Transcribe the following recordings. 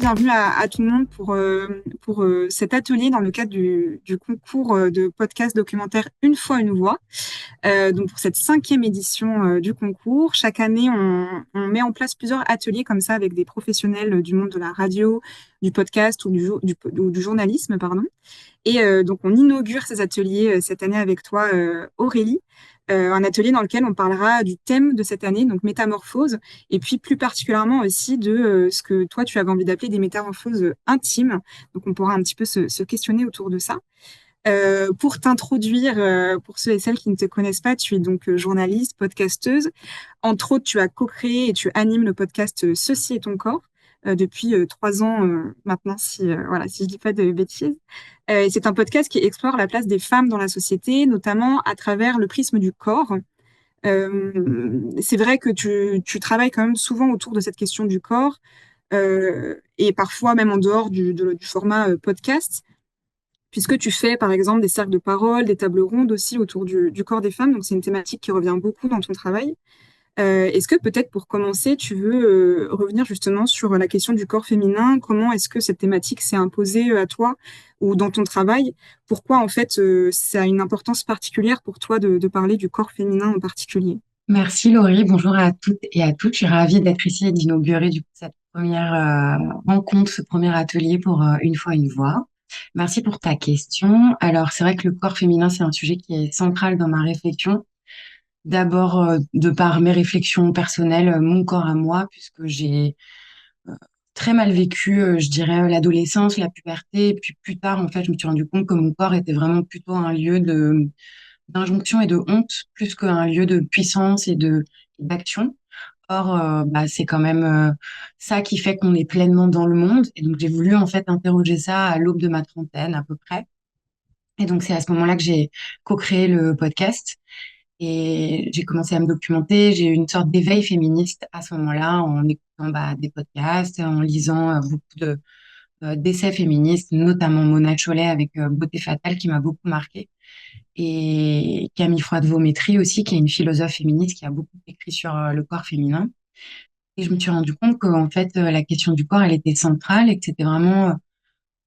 bienvenue à tout le monde pour cet atelier dans le cadre du concours de podcast documentaire Une fois une voix. Donc pour cette cinquième édition du concours, chaque année on met en place plusieurs ateliers comme ça avec des professionnels du monde de la radio, du podcast ou du journalisme, pardon. Et donc, on inaugure ces ateliers cette année avec toi, Aurélie. Un atelier dans lequel on parlera du thème de cette année, donc métamorphose, et puis plus particulièrement aussi de ce que toi, tu avais envie d'appeler des métamorphoses intimes. Donc, on pourra un petit peu se questionner autour de ça. Pour t'introduire, pour ceux et celles qui ne te connaissent pas, tu es donc journaliste, podcasteuse. Entre autres, tu as co-créé et tu animes le podcast Ceci est ton corps depuis 3 ans maintenant, si je dis pas de bêtises. Et c'est un podcast qui explore la place des femmes dans la société, notamment à travers le prisme du corps. C'est vrai que tu travailles quand même souvent autour de cette question du corps et parfois même en dehors du format podcast puisque tu fais par exemple des cercles de parole, des tables rondes aussi autour du corps des femmes. Donc c'est une thématique qui revient beaucoup dans ton travail. Est-ce que peut-être pour commencer, tu veux revenir justement sur la question du corps féminin? Comment est-ce que cette thématique s'est imposée à toi ou dans ton travail? Pourquoi en fait ça a une importance particulière pour toi de parler du corps féminin en particulier? Merci Laurie, bonjour à toutes et à tous. Je suis ravie d'être ici et d'inaugurer cette première rencontre, ce premier atelier pour Une fois une voix. Merci pour ta question. Alors c'est vrai que le corps féminin, c'est un sujet qui est central dans ma réflexion. D'abord de par mes réflexions personnelles, mon corps à moi, puisque j'ai très mal vécu, je dirais, l'adolescence, la puberté. Et puis plus tard, en fait, je me suis rendu compte que mon corps était vraiment plutôt un lieu de d'injonction et de honte plus qu'un lieu de puissance et d'action. Or, c'est quand même ça qui fait qu'on est pleinement dans le monde. Et donc, j'ai voulu en fait interroger ça à l'aube de ma trentaine à peu près. Et donc, c'est à ce moment-là que j'ai co-créé le podcast. Et j'ai commencé à me documenter. J'ai eu une sorte d'éveil féministe à ce moment-là en écoutant des podcasts, en lisant beaucoup d'essais féministes, notamment Mona Chollet avec Beauté fatale qui m'a beaucoup marquée et Camille Froide-Vaumétry aussi, qui est une philosophe féministe qui a beaucoup écrit sur le corps féminin. Et je me suis rendu compte qu'en fait, la question du corps, elle était centrale et que c'était vraiment,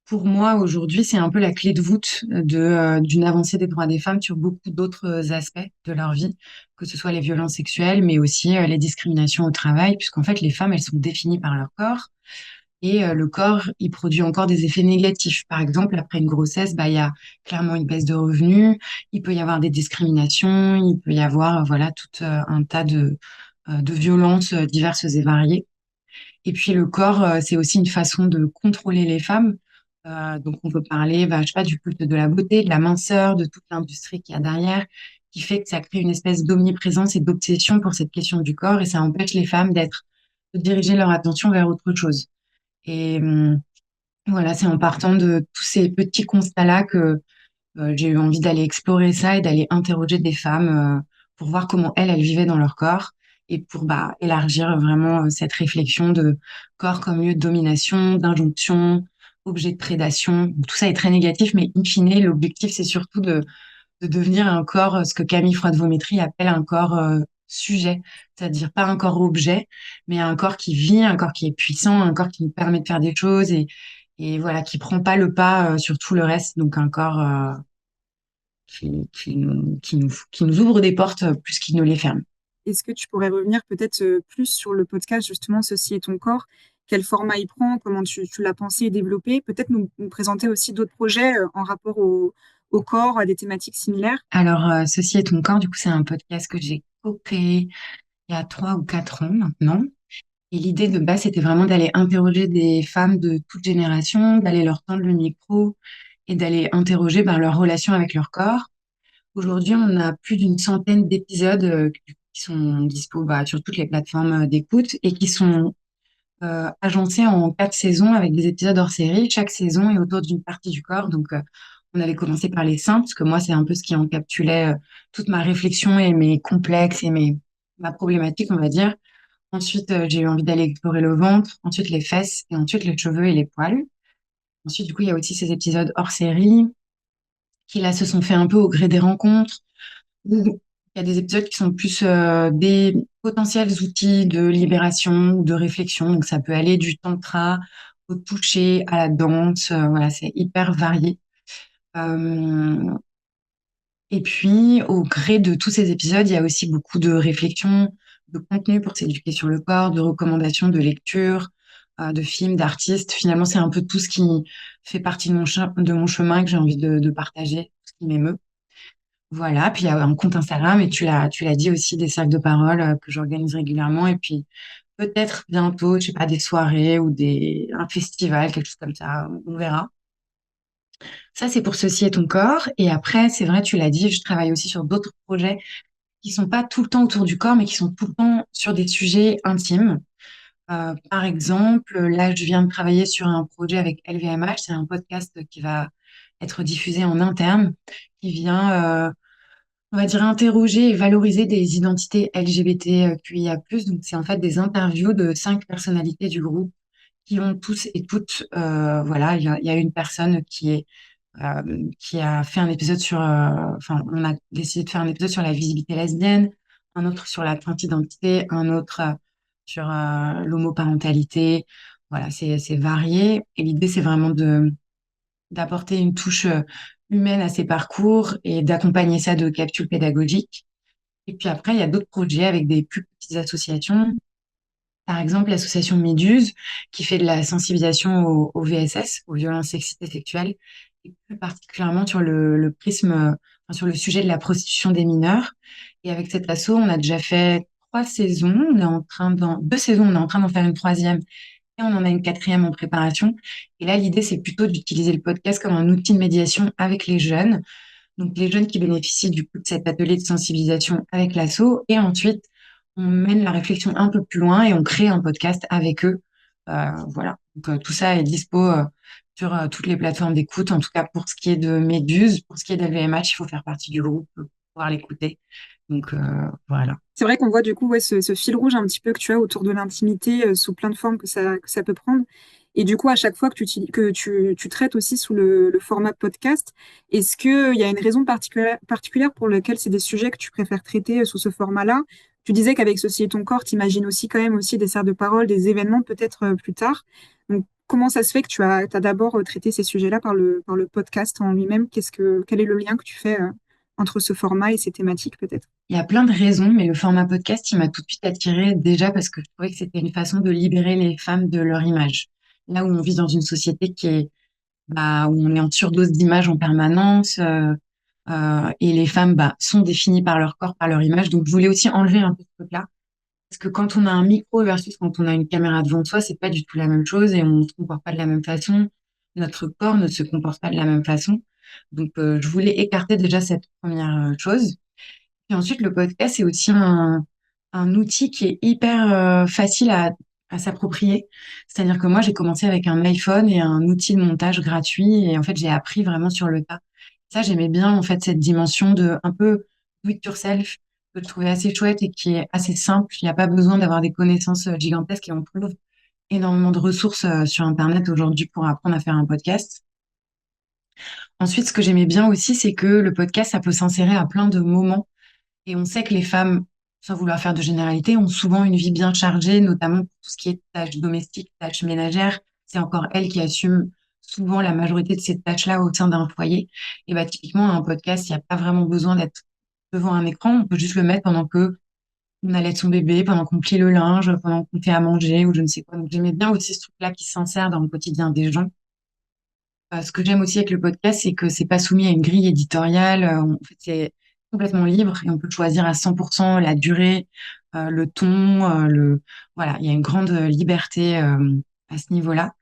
pour moi, aujourd'hui, c'est un peu la clé de voûte d'une avancée des droits des femmes sur beaucoup d'autres aspects de leur vie, que ce soit les violences sexuelles, mais aussi les discriminations au travail, puisqu'en fait, les femmes, elles sont définies par leur corps. Et le corps, il produit encore des effets négatifs. Par exemple, après une grossesse, il y a clairement une baisse de revenus, il peut y avoir des discriminations, il peut y avoir voilà tout un tas de violences diverses et variées. Et puis le corps, c'est aussi une façon de contrôler les femmes. Donc on peut parler, je sais pas, du culte de la beauté, de la minceur, de toute l'industrie qu'il y a derrière, qui fait que ça crée une espèce d'omniprésence et d'obsession pour cette question du corps, et ça empêche les femmes de diriger leur attention vers autre chose. Et voilà, c'est en partant de tous ces petits constats-là que j'ai eu envie d'aller explorer ça et d'aller interroger des femmes pour voir comment elles vivaient dans leur corps et pour élargir vraiment cette réflexion de corps comme lieu de domination, d'injonction, objet de prédation. Tout ça est très négatif, mais in fine, l'objectif, c'est surtout de devenir un corps, ce que Camille Froide-Vaumétry appelle un corps sujet, c'est-à-dire pas un corps objet, mais un corps qui vit, un corps qui est puissant, un corps qui nous permet de faire des choses et voilà, qui prend pas le pas sur tout le reste, donc un corps qui nous ouvre des portes plus qu'il ne les ferme. Est-ce que tu pourrais revenir peut-être plus sur le podcast, justement, Ceci est ton corps? Quel format il prend? Comment tu l'as pensé et développé? Peut-être nous présenter aussi d'autres projets en rapport au corps, à des thématiques similaires. Alors, Ceci est ton corps, du coup, c'est un podcast que j'ai co-créé il y a 3 ou 4 ans maintenant. Et l'idée de base, c'était vraiment d'aller interroger des femmes de toute génération, d'aller leur tendre le micro et d'aller interroger leur relation avec leur corps. Aujourd'hui, on a plus d'une centaine d'épisodes qui sont dispo sur toutes les plateformes d'écoute et qui sont agencés en 4 saisons avec des épisodes hors série. Chaque saison est autour d'une partie du corps. Donc, on avait commencé par les seins, parce que moi, c'est un peu ce qui encapsulait toute ma réflexion et mes complexes et ma problématique, on va dire. Ensuite, j'ai eu envie d'aller explorer le ventre, ensuite les fesses et ensuite les cheveux et les poils. Ensuite, du coup, il y a aussi ces épisodes hors série qui, là, se sont faits un peu au gré des rencontres. Il y a des épisodes qui sont plus des potentiels outils de libération ou de réflexion. Donc, ça peut aller du tantra au toucher, à la danse. Voilà, c'est hyper varié. Euh, et puis, au gré de tous ces épisodes, il y a aussi beaucoup de réflexions, de contenu pour s'éduquer sur le corps, de recommandations de lecture, de films, d'artistes. Finalement, c'est un peu tout ce qui fait partie de mon chemin que j'ai envie de partager, tout ce qui m'émeut. Voilà, puis il y a un compte Instagram et tu l'as dit aussi, des cercles de parole que j'organise régulièrement. Et puis peut-être bientôt, je sais pas, des soirées ou un festival, quelque chose comme ça, on verra. Ça, c'est pour ceci et ton corps. Et après, c'est vrai, tu l'as dit, je travaille aussi sur d'autres projets qui sont pas tout le temps autour du corps, mais qui sont tout le temps sur des sujets intimes. Par exemple, là, je viens de travailler sur un projet avec LVMH. C'est un podcast qui va être diffusé en interne, qui vient, on va dire, interroger et valoriser des identités LGBTQIA+. Donc, c'est en fait des interviews de 5 personnalités du groupe qui ont tous et toutes, voilà, il y a une personne qui a fait un épisode enfin, on a décidé de faire un épisode sur la visibilité lesbienne, un autre sur la transidentité, un autre sur l'homoparentalité. Voilà, c'est varié. Et l'idée, c'est vraiment d'apporter une touche humaine à ces parcours et d'accompagner ça de capsules pédagogiques. Et puis après, il y a d'autres projets avec des plus petites associations. Par exemple, l'association Méduse, qui fait de la sensibilisation au VSS, aux violences sexistes et sexuelles, et plus particulièrement sur le prisme, enfin, sur le sujet de la prostitution des mineurs. Et avec cet asso, on a déjà fait 3 saisons. On est en train 2 saisons, on est en train d'en faire une troisième et on en a une quatrième en préparation. Et là, l'idée, c'est plutôt d'utiliser le podcast comme un outil de médiation avec les jeunes. Donc, les jeunes qui bénéficient du coup de cet atelier de sensibilisation avec l'asso. Et ensuite, on mène la réflexion un peu plus loin et on crée un podcast avec eux. Voilà. Donc, tout ça est dispo sur toutes les plateformes d'écoute. En tout cas, pour ce qui est de Méduse, pour ce qui est d'LVMH, il faut faire partie du groupe pour pouvoir l'écouter. Donc, voilà. C'est vrai qu'on voit du coup ouais, ce fil rouge un petit peu que tu as autour de l'intimité sous plein de formes que ça peut prendre. Et du coup, à chaque fois que tu traites aussi sous le format podcast, est-ce qu'il y a une raison particulière pour laquelle c'est des sujets que tu préfères traiter sous ce format-là? Tu disais qu'avec Ceci et ton corps, tu imagines aussi quand même aussi des cercles de parole, des événements peut-être plus tard. Donc, comment ça se fait que t'as d'abord traité ces sujets-là par le podcast en lui-même? Quel est le lien que tu fais entre ce format et ces thématiques peut-être? Il y a plein de raisons, mais le format podcast, il m'a tout de suite attirée déjà parce que je trouvais que c'était une façon de libérer les femmes de leur image. Là où on vit dans une société où on est en surdose d'images en permanence, et les femmes, sont définies par leur corps, par leur image. Donc, je voulais aussi enlever un peu ce truc-là. Parce que quand on a un micro versus quand on a une caméra devant soi, c'est pas du tout la même chose et on ne se comporte pas de la même façon. Notre corps ne se comporte pas de la même façon. Donc, je voulais écarter déjà cette première chose. Et ensuite, le podcast, c'est aussi un outil qui est hyper facile à s'approprier. C'est-à-dire que moi, j'ai commencé avec un iPhone et un outil de montage gratuit. Et en fait, j'ai appris vraiment sur le tas. Ça, j'aimais bien, en fait, cette dimension de un peu do it yourself, que je trouvais assez chouette et qui est assez simple. Il n'y a pas besoin d'avoir des connaissances gigantesques et on trouve énormément de ressources sur Internet aujourd'hui pour apprendre à faire un podcast. Ensuite, ce que j'aimais bien aussi, c'est que le podcast, ça peut s'insérer à plein de moments et on sait que les femmes, sans vouloir faire de généralité, ont souvent une vie bien chargée, notamment pour tout ce qui est tâches domestiques, tâches ménagères. C'est encore elles qui assument souvent la majorité de ces tâches-là au sein d'un foyer. Et typiquement, un podcast, il n'y a pas vraiment besoin d'être devant un écran. On peut juste le mettre pendant que on allait son bébé, pendant qu'on plie le linge, pendant qu'on fait à manger ou je ne sais quoi. Donc j'aimais bien aussi ce truc-là qui s'insère dans le quotidien des gens. Ce que j'aime aussi avec le podcast, c'est que c'est pas soumis à une grille éditoriale. En fait, c'est complètement libre et on peut choisir à 100% la durée, le ton, voilà, il y a une grande liberté à ce niveau-là.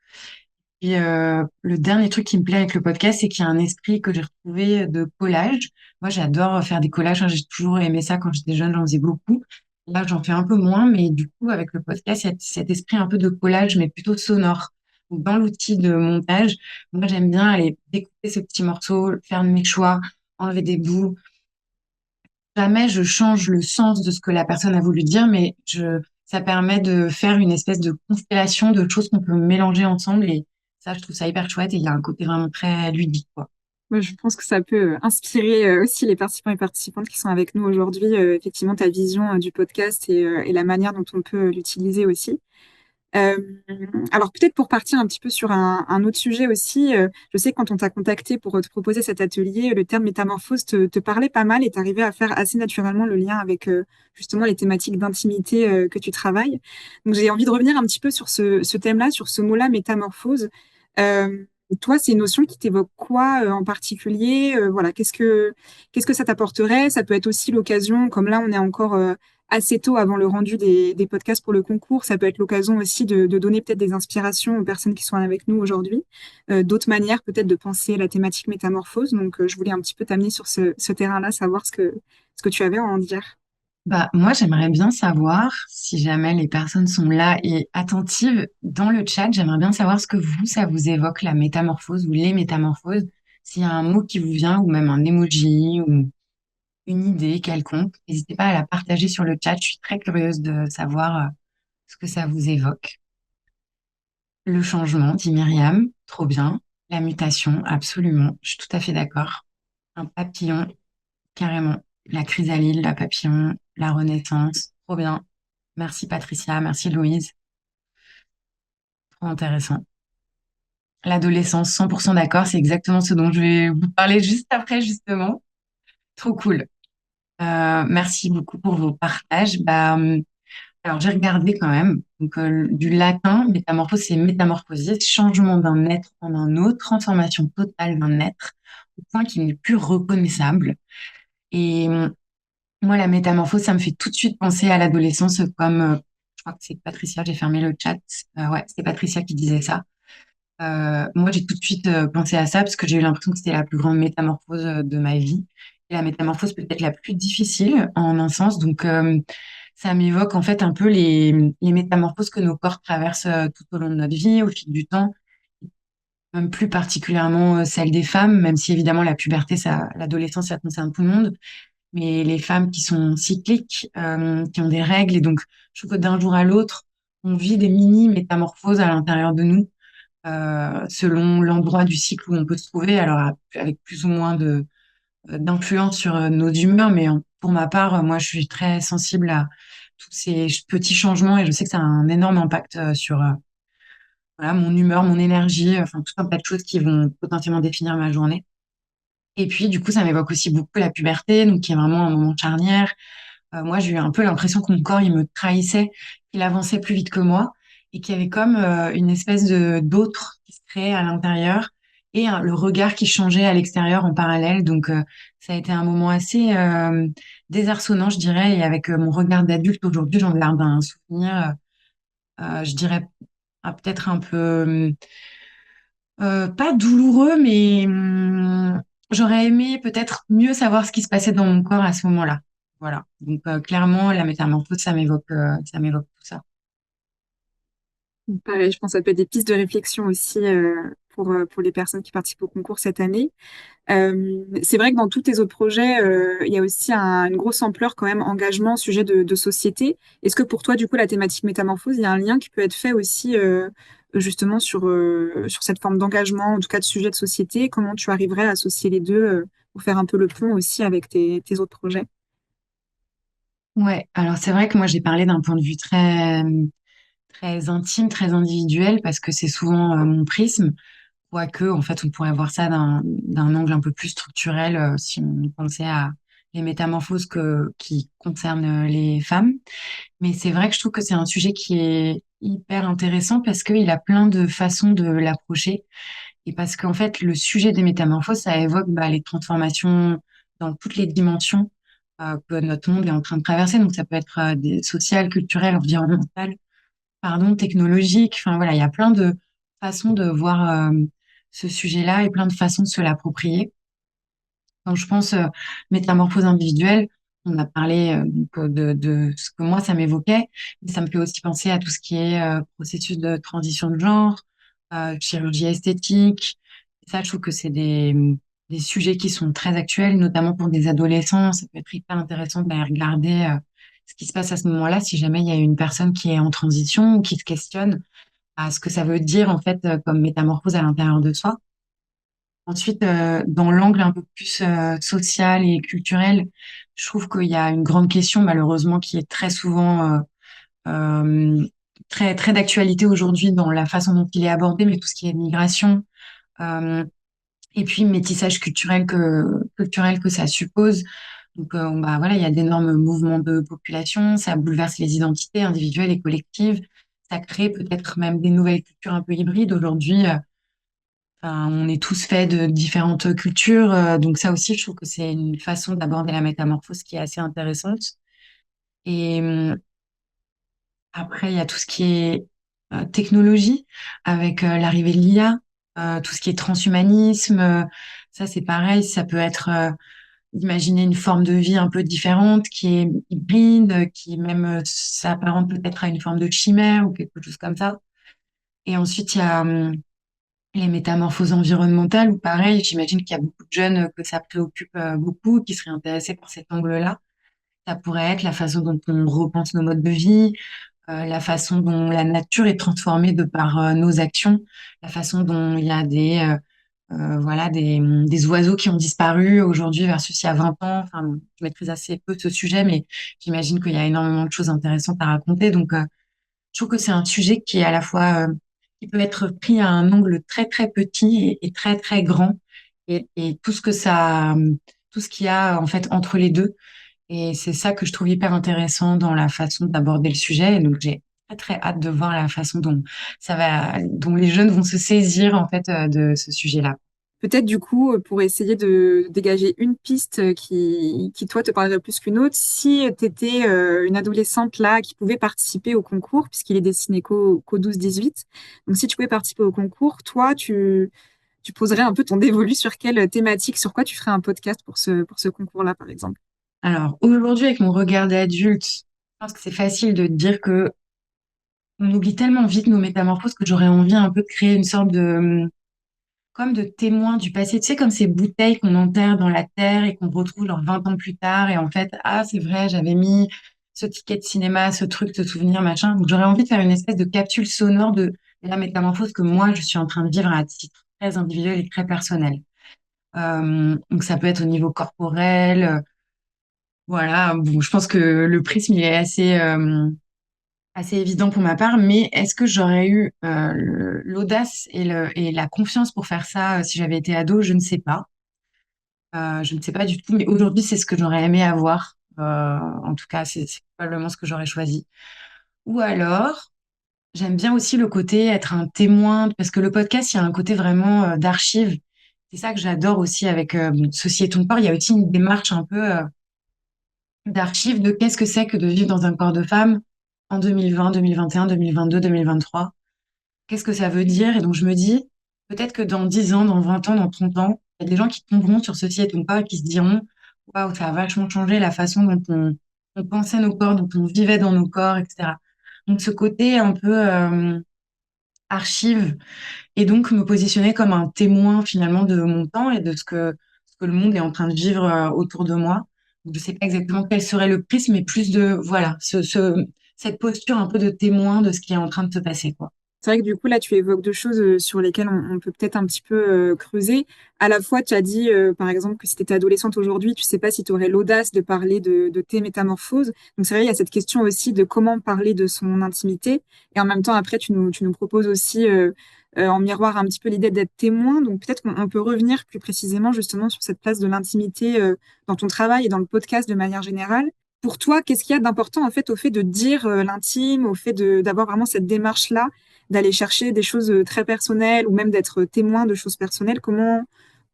Et le dernier truc qui me plaît avec le podcast, c'est qu'il y a un esprit que j'ai retrouvé de collage. Moi, j'adore faire des collages, hein. J'ai toujours aimé ça quand j'étais jeune, j'en faisais beaucoup. Là, j'en fais un peu moins, mais du coup, avec le podcast, il y a cet esprit un peu de collage, mais plutôt sonore. Donc, dans l'outil de montage, moi, j'aime bien aller découper ces petits morceaux, faire mes choix, enlever des bouts. Jamais je change le sens de ce que la personne a voulu dire, mais ça permet de faire une espèce de constellation de choses qu'on peut mélanger ensemble. Et ça, je trouve ça hyper chouette. Et il y a un côté vraiment très ludique, quoi. Moi, je pense que ça peut inspirer aussi les participants et participantes qui sont avec nous aujourd'hui, effectivement, ta vision du podcast et la manière dont on peut l'utiliser aussi. Euh, alors peut-être pour partir un petit peu sur un autre sujet aussi, je sais que quand on t'a contacté pour te proposer cet atelier, le terme métamorphose te parlait pas mal et t'arrivais à faire assez naturellement le lien avec justement les thématiques d'intimité que tu travailles. Donc j'ai envie de revenir un petit peu sur ce thème-là, sur ce mot-là, métamorphose. Euh, Toi, c'est une notion qui t'évoque quoi en particulier? Voilà, qu'est-ce que ça t'apporterait? Ça peut être aussi l'occasion, comme là on est encore assez tôt avant le rendu des podcasts pour le concours. Ça peut être l'occasion aussi de donner peut-être des inspirations aux personnes qui sont avec nous aujourd'hui, d'autres manières peut-être de penser la thématique métamorphose. Donc, je voulais un petit peu t'amener sur ce terrain-là, savoir ce que tu avais à en dire. Bah, moi, j'aimerais bien savoir, si jamais les personnes sont là et attentives dans le chat, j'aimerais bien savoir ce que vous, ça vous évoque, la métamorphose ou les métamorphoses. S'il y a un mot qui vous vient ou même un emoji ou une idée quelconque, n'hésitez pas à la partager sur le chat. Je suis très curieuse de savoir ce que ça vous évoque. Le changement, dit Myriam, trop bien. La mutation, absolument. Je suis tout à fait d'accord. Un papillon, carrément. La chrysalide, la papillon, la renaissance, trop bien. Merci Patricia, merci Louise. Trop intéressant. L'adolescence, 100% d'accord, c'est exactement ce dont je vais vous parler juste après, justement. Trop cool. Merci beaucoup pour vos partages. Alors, j'ai regardé quand même. Donc, du latin, métamorphose, c'est métamorphosis, changement d'un être en un autre, transformation totale d'un être, au point qu'il n'est plus reconnaissable. Et moi, la métamorphose, ça me fait tout de suite penser à l'adolescence, comme je crois que c'est Patricia, j'ai fermé le chat. Ouais, c'est Patricia qui disait ça. Moi, j'ai tout de suite pensé à ça parce que j'ai eu l'impression que c'était la plus grande métamorphose de ma vie. Et la métamorphose peut-être la plus difficile en un sens. Donc, ça m'évoque en fait un peu les métamorphoses que nos corps traversent tout au long de notre vie, au fil du temps, même plus particulièrement celle des femmes, même si évidemment la puberté, ça, l'adolescence, ça concerne tout le monde. Mais les femmes qui sont cycliques, qui ont des règles, et donc je trouve que d'un jour à l'autre, on vit des mini-métamorphoses à l'intérieur de nous selon l'endroit du cycle où on peut se trouver, alors avec plus ou moins d'influence sur nos humeurs, mais pour ma part, moi, je suis très sensible à tous ces petits changements et je sais que ça a un énorme impact sur voilà, mon humeur, mon énergie, enfin tout un tas de choses qui vont potentiellement définir ma journée. Et puis, du coup, ça m'évoque aussi beaucoup la puberté, donc qui est vraiment un moment charnière. Moi, j'ai eu un peu l'impression que mon corps, il me trahissait, qu'il avançait plus vite que moi et qu'il y avait comme une espèce de d'autre qui se créait à l'intérieur et le regard qui changeait à l'extérieur en parallèle. Donc, ça a été un moment assez désarçonnant, je dirais. Et avec mon regard d'adulte aujourd'hui, j'en garde un souvenir, je dirais, peut-être un peu, pas douloureux, mais j'aurais aimé peut-être mieux savoir ce qui se passait dans mon corps à ce moment-là. Voilà. Donc clairement, la métamorphose, ça m'évoque tout ça. Pareil, je pense que ça peut être des pistes de réflexion aussi pour les personnes qui participent au concours cette année. C'est vrai que dans tous tes autres projets, il y a aussi une grosse ampleur quand même, engagement, sujet de société. Est-ce que pour toi, du coup, la thématique métamorphose, il y a un lien qui peut être fait aussi justement sur cette forme d'engagement, en tout cas de sujet de société? Comment tu arriverais à associer les deux pour faire un peu le pont aussi avec tes autres projets? Ouais. Alors c'est vrai que moi j'ai parlé d'un point de vue très intime, très individuel, parce que c'est souvent mon prisme. Quoique, en fait, on pourrait voir ça d'un angle un peu plus structurel si on pensait à les métamorphoses qui concernent les femmes. Mais c'est vrai que je trouve que c'est un sujet qui est hyper intéressant parce qu'il a plein de façons de l'approcher. Et parce qu'en fait, le sujet des métamorphoses, ça évoque les transformations dans toutes les dimensions que notre monde est en train de traverser. Donc, ça peut être sociales, culturelles, environnementales, pardon, technologiques. Enfin, voilà, il y a plein de façons de voir ce sujet-là et plein de façons de se l'approprier. Quand je pense métamorphose individuelle, on a parlé de ce que moi, ça m'évoquait, mais ça me fait aussi penser à tout ce qui est processus de transition de genre, chirurgie esthétique. Et ça, je trouve que c'est des sujets qui sont très actuels, notamment pour des adolescents. Ça peut être hyper intéressant d'aller regarder ce qui se passe à ce moment-là, si jamais il y a une personne qui est en transition ou qui se questionne à ce que ça veut dire, en fait, comme métamorphose à l'intérieur de soi. Ensuite, dans l'angle un peu plus social et culturel, je trouve qu'il y a une grande question, malheureusement, qui est très souvent très, très d'actualité aujourd'hui dans la façon dont il est abordé, mais tout ce qui est migration, euh, et puis métissage culturel que ça suppose. Donc, bah, voilà, il y a d'énormes mouvements de population, ça bouleverse les identités individuelles et collectives, ça crée peut-être même des nouvelles cultures un peu hybrides. Aujourd'hui, enfin, on est tous faits de différentes cultures, donc ça aussi, je trouve que c'est une façon d'aborder la métamorphose qui est assez intéressante. Et après, il y a tout ce qui est technologie, avec l'arrivée de l'IA, tout ce qui est transhumanisme, ça c'est pareil, ça peut être imaginer une forme de vie un peu différente, qui est hybride, qui même s'apparente peut-être à une forme de chimère ou quelque chose comme ça. Et ensuite, il y a les métamorphoses environnementales, où pareil, j'imagine qu'il y a beaucoup de jeunes que ça préoccupe beaucoup, qui seraient intéressés par cet angle-là. Ça pourrait être la façon dont on repense nos modes de vie, la façon dont la nature est transformée de par nos actions, la façon dont il y a voilà, des oiseaux qui ont disparu aujourd'hui versus il y a 20 ans. Enfin, bon, je maîtrise assez peu ce sujet, mais j'imagine qu'il y a énormément de choses intéressantes à raconter. Donc, je trouve que c'est un sujet qui est à la fois, qui peut être pris à un angle très, très petit et très, très grand. Et tout ce que ça, tout ce qu'il y a en fait entre les deux. Et c'est ça que je trouve hyper intéressant dans la façon d'aborder le sujet. Et donc, j'ai très, très hâte de voir la façon dont dont les jeunes vont se saisir, en fait, de ce sujet-là. Peut-être du coup, pour essayer de dégager une piste qui toi, te parlerait plus qu'une autre, si tu étais une adolescente là qui pouvait participer au concours, puisqu'il est destiné qu'aux 12-18, donc si tu pouvais participer au concours, toi, tu poserais un peu ton dévolu sur quelle thématique, sur quoi tu ferais un podcast pour ce concours-là, par exemple. Alors, aujourd'hui, avec mon regard d'adulte, je pense que c'est facile de dire que on oublie tellement vite nos métamorphoses que j'aurais envie un peu de créer une sorte comme de témoin du passé. Tu sais, comme ces bouteilles qu'on enterre dans la terre et qu'on retrouve genre 20 ans plus tard. Et en fait, ah, c'est vrai, j'avais mis ce ticket de cinéma, ce truc, ce souvenir, machin. Donc, j'aurais envie de faire une espèce de capsule sonore de la métamorphose que moi, je suis en train de vivre à titre très individuel et très personnel. Donc, ça peut être au niveau corporel. Voilà. Bon, je pense que le prisme, il est assez évident pour ma part, mais est-ce que j'aurais eu l'audace et la confiance pour faire ça si j'avais été ado? Je ne sais pas. Je ne sais pas du tout, mais aujourd'hui, c'est ce que j'aurais aimé avoir. En tout cas, c'est probablement ce que j'aurais choisi. Ou alors, j'aime bien aussi le côté être un témoin, parce que le podcast, il y a un côté vraiment d'archive. C'est ça que j'adore aussi avec Ceci est ton corps. Il y a aussi une démarche un peu d'archive de qu'est-ce que c'est que de vivre dans un corps de femme en 2020, 2021, 2022, 2023. Qu'est-ce que ça veut dire? Et donc, je me dis, peut-être que dans 10 ans, dans 20 ans, dans 30 ans, il y a des gens qui tomberont sur ceci et ton pas et qui se diront, waouh, ça a vachement changé la façon dont on pensait nos corps, dont on vivait dans nos corps, etc. Donc, ce côté un peu archive et donc me positionner comme un témoin finalement de mon temps et de ce que le monde est en train de vivre autour de moi. Donc, je sais pas exactement quel serait le prisme, mais plus de, voilà, cette posture un peu de témoin de ce qui est en train de se passer, quoi. C'est vrai que du coup, là, tu évoques deux choses sur lesquelles on peut peut-être un petit peu creuser. À la fois, tu as dit, par exemple, que si tu étais adolescente aujourd'hui, tu sais pas si tu aurais l'audace de parler de tes métamorphoses. Donc, c'est vrai, il y a cette question aussi de comment parler de son intimité. Et en même temps, après, tu nous proposes aussi en miroir un petit peu l'idée d'être témoin. Donc, peut-être qu'on peut revenir plus précisément justement sur cette place de l'intimité dans ton travail et dans le podcast de manière générale. Pour toi, qu'est-ce qu'il y a d'important en fait au fait de dire l'intime, au fait d'avoir vraiment cette démarche-là, d'aller chercher des choses très personnelles ou même d'être témoin de choses personnelles?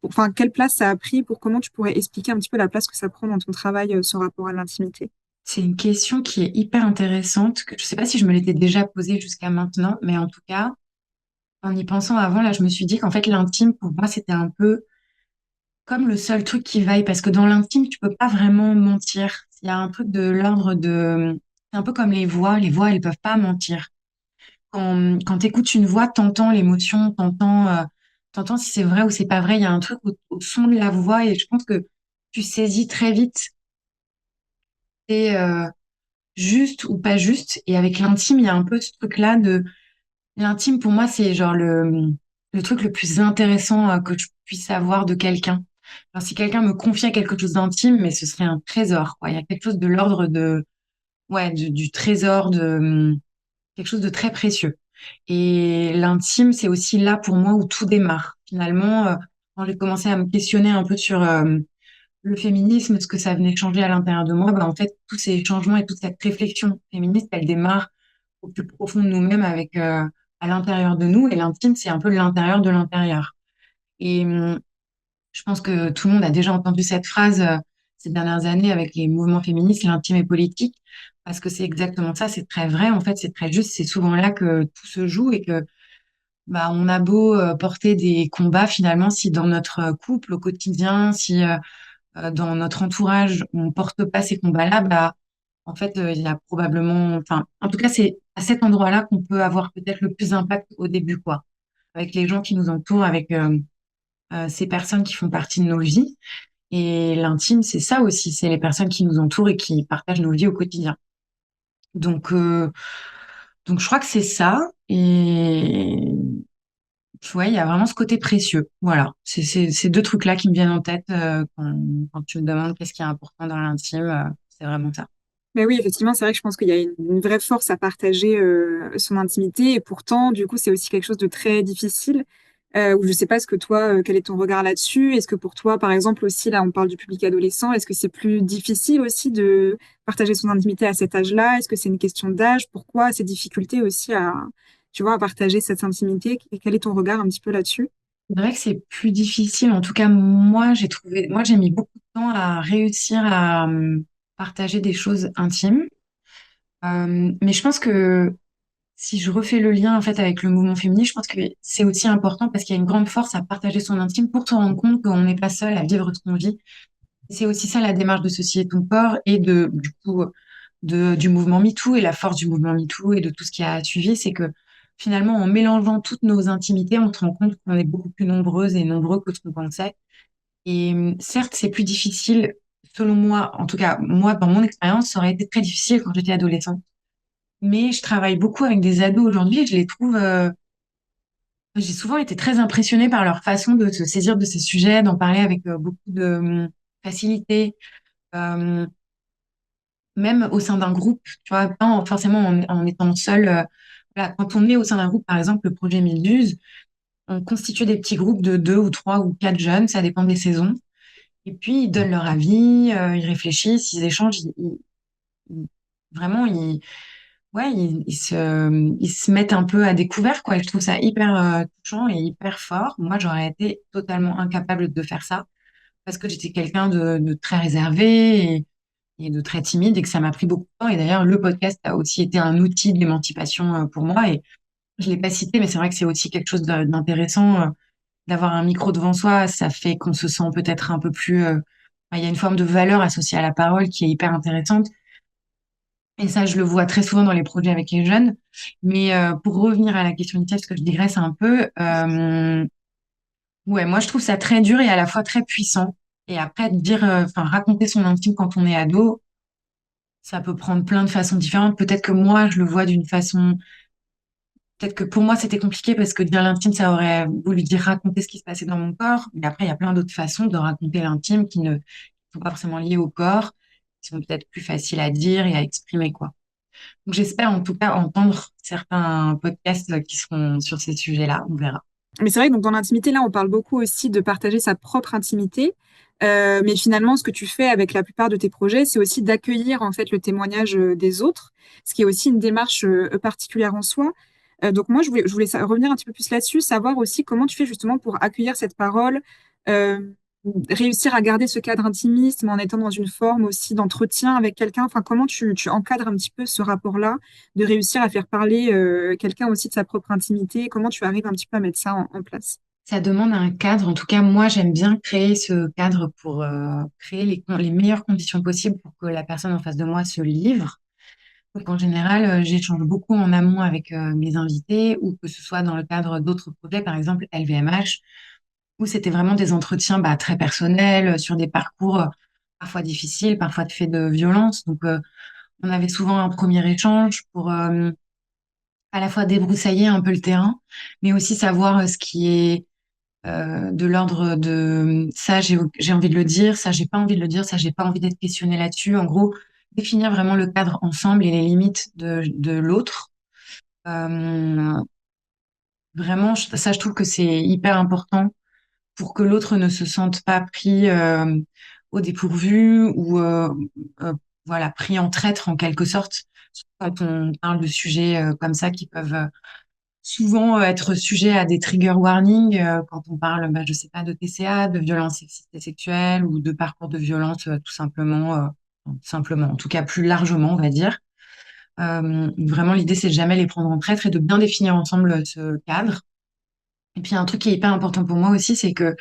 Enfin, quelle place ça a pris pour comment tu pourrais expliquer un petit peu la place que ça prend dans ton travail, ce rapport à l'intimité? C'est une question qui est hyper intéressante, que je sais pas si je me l'étais déjà posée jusqu'à maintenant, mais en tout cas, en y pensant avant, là, je me suis dit qu'en fait, l'intime, pour moi, c'était un peu comme le seul truc qui vaille, parce que dans l'intime, tu peux pas vraiment mentir. Il y a un truc de l'ordre de... C'est un peu comme les voix, elles peuvent pas mentir. Quand tu écoutes une voix, t'entends l'émotion, t'entends si c'est vrai ou c'est pas vrai. Il y a un truc au son de la voix et je pense que tu saisis très vite c'est juste ou pas juste. Et avec l'intime, il y a un peu ce truc-là de... L'intime, pour moi, c'est genre le truc le plus intéressant que je puisse avoir de quelqu'un. Alors, si quelqu'un me confiait quelque chose d'intime, mais ce serait un trésor, quoi. Il y a quelque chose de l'ordre de, ouais, du trésor, quelque chose de très précieux. Et l'intime, c'est aussi là pour moi où tout démarre. Finalement, quand j'ai commencé à me questionner un peu sur le féminisme, ce que ça venait changer à l'intérieur de moi, bah, en fait, tous ces changements et toute cette réflexion féministe, elle démarre au plus profond de nous-mêmes avec à l'intérieur de nous. Et l'intime, c'est un peu l'intérieur de l'intérieur. Et je pense que tout le monde a déjà entendu cette phrase ces dernières années avec les mouvements féministes, l'intime est politique, parce que c'est exactement ça, c'est très vrai, en fait, c'est très juste, c'est souvent là que tout se joue et que bah, on a beau porter des combats finalement, si dans notre couple au quotidien, si dans notre entourage, on porte pas ces combats-là, bah, en fait, il y a probablement, enfin, en tout cas, c'est à cet endroit-là qu'on peut avoir peut-être le plus d'impact au début, quoi, avec les gens qui nous entourent, avec ces personnes qui font partie de nos vies. Et l'intime, c'est ça aussi, c'est les personnes qui nous entourent et qui partagent nos vies au quotidien. Donc, euh, donc je crois que c'est ça. Et ouais, il y a vraiment ce côté précieux. Voilà, c'est ces deux trucs-là qui me viennent en tête quand tu me demandes qu'est-ce qui est important dans l'intime. C'est vraiment ça. Mais oui, effectivement, c'est vrai que je pense qu'il y a une vraie force à partager son intimité et pourtant, du coup, c'est aussi quelque chose de très difficile. Ou je sais pas ce que toi, quel est ton regard là-dessus? Est-ce que pour toi, par exemple, aussi, là, on parle du public adolescent, est-ce que c'est plus difficile aussi de partager son intimité à cet âge-là? Est-ce que c'est une question d'âge? Pourquoi ces difficultés aussi à, tu vois, à partager cette intimité? Quel est ton regard un petit peu là-dessus? C'est vrai que c'est plus difficile. En tout cas, moi, j'ai mis beaucoup de temps à réussir à partager des choses intimes. Mais je pense que si je refais le lien en fait avec le mouvement féministe, je pense que c'est aussi important parce qu'il y a une grande force à partager son intime pour se rendre compte qu'on n'est pas seul à vivre ce qu'on vit. C'est aussi ça la démarche de Ceci est ton corps et du coup du mouvement MeToo et la force du mouvement MeToo et de tout ce qui a suivi, c'est que finalement en mélangeant toutes nos intimités, on se rend compte qu'on est beaucoup plus nombreuses et nombreux que ce qu'on pensait. Et certes, c'est plus difficile, selon moi, en tout cas moi dans mon expérience, ça aurait été très difficile quand j'étais adolescente. Mais je travaille beaucoup avec des ados aujourd'hui et je les trouve, j'ai souvent été très impressionnée par leur façon de se saisir de ces sujets, d'en parler avec beaucoup de facilité, euh, même au sein d'un groupe, tu vois, pas forcément en étant seul. Voilà, quand on est au sein d'un groupe, par exemple, le projet Méduse, on constitue des petits groupes de deux ou trois ou quatre jeunes, ça dépend des saisons. Et puis, ils donnent leur avis, ils réfléchissent, ils échangent, ils- vraiment, ouais, ils se mettent un peu à découvert, quoi. Et je trouve ça hyper touchant et hyper fort. Moi, j'aurais été totalement incapable de faire ça parce que j'étais quelqu'un de très réservé et de très timide et que ça m'a pris beaucoup de temps. Et d'ailleurs, le podcast a aussi été un outil d'émancipation pour moi. Et je l'ai pas cité, mais c'est vrai que c'est aussi quelque chose d'intéressant d'avoir un micro devant soi. Ça fait qu'on se sent peut-être un peu plus. Il y a une forme de valeur associée à la parole qui est hyper intéressante. Et ça, je le vois très souvent dans les projets avec les jeunes. Mais pour revenir à la question initiale, parce que je digresse un peu, ouais, moi je trouve ça très dur et à la fois très puissant. Et après, dire, enfin, raconter son intime quand on est ado, ça peut prendre plein de façons différentes. Peut-être que moi, je le vois d'une façon. Peut-être que pour moi, c'était compliqué parce que dire l'intime, ça aurait voulu dire raconter ce qui se passait dans mon corps. Mais après, il y a plein d'autres façons de raconter l'intime qui ne sont pas forcément liées au corps, qui sont peut-être plus faciles à dire et à exprimer, quoi. Donc, j'espère en tout cas entendre certains podcasts qui seront sur ces sujets-là. On verra. Mais c'est vrai que donc, dans l'intimité, là, on parle beaucoup aussi de partager sa propre intimité. Mais finalement, ce que tu fais avec la plupart de tes projets, c'est aussi d'accueillir en fait le témoignage des autres, ce qui est aussi une démarche particulière en soi. Donc moi, je voulais revenir un petit peu plus là-dessus, savoir aussi comment tu fais justement pour accueillir cette parole, euh, réussir à garder ce cadre intimiste, mais en étant dans une forme aussi d'entretien avec quelqu'un. Enfin, comment tu encadres un petit peu ce rapport-là, de réussir à faire parler quelqu'un aussi de sa propre intimité. Comment tu arrives un petit peu à mettre ça en place? Ça demande un cadre. En tout cas, moi, j'aime bien créer ce cadre pour créer les meilleures conditions possibles pour que la personne en face de moi se livre. Donc, en général, j'échange beaucoup en amont avec mes invités ou que ce soit dans le cadre d'autres projets, par exemple LVMH, où c'était vraiment des entretiens bah, très personnels sur des parcours parfois difficiles, parfois faits de violence. Donc, on avait souvent un premier échange pour à la fois débroussailler un peu le terrain, mais aussi savoir ce qui est de l'ordre de ça, j'ai envie de le dire, ça, j'ai pas envie de le dire, ça, j'ai pas envie d'être questionné là-dessus. En gros, définir vraiment le cadre ensemble et les limites de l'autre. Euh, Vraiment, ça, je trouve que c'est hyper important pour que l'autre ne se sente pas pris au dépourvu ou voilà, pris en traître en quelque sorte. Surtout quand on parle de sujets comme ça qui peuvent souvent être sujets à des trigger warnings quand on parle, bah, je sais pas, de TCA, de violences sexistes et sexuelles ou de parcours de violence tout simplement, en tout cas plus largement, on va dire. Vraiment, l'idée, c'est de jamais les prendre en traître et de bien définir ensemble ce cadre. Et puis, un truc qui est hyper important pour moi aussi, c'est que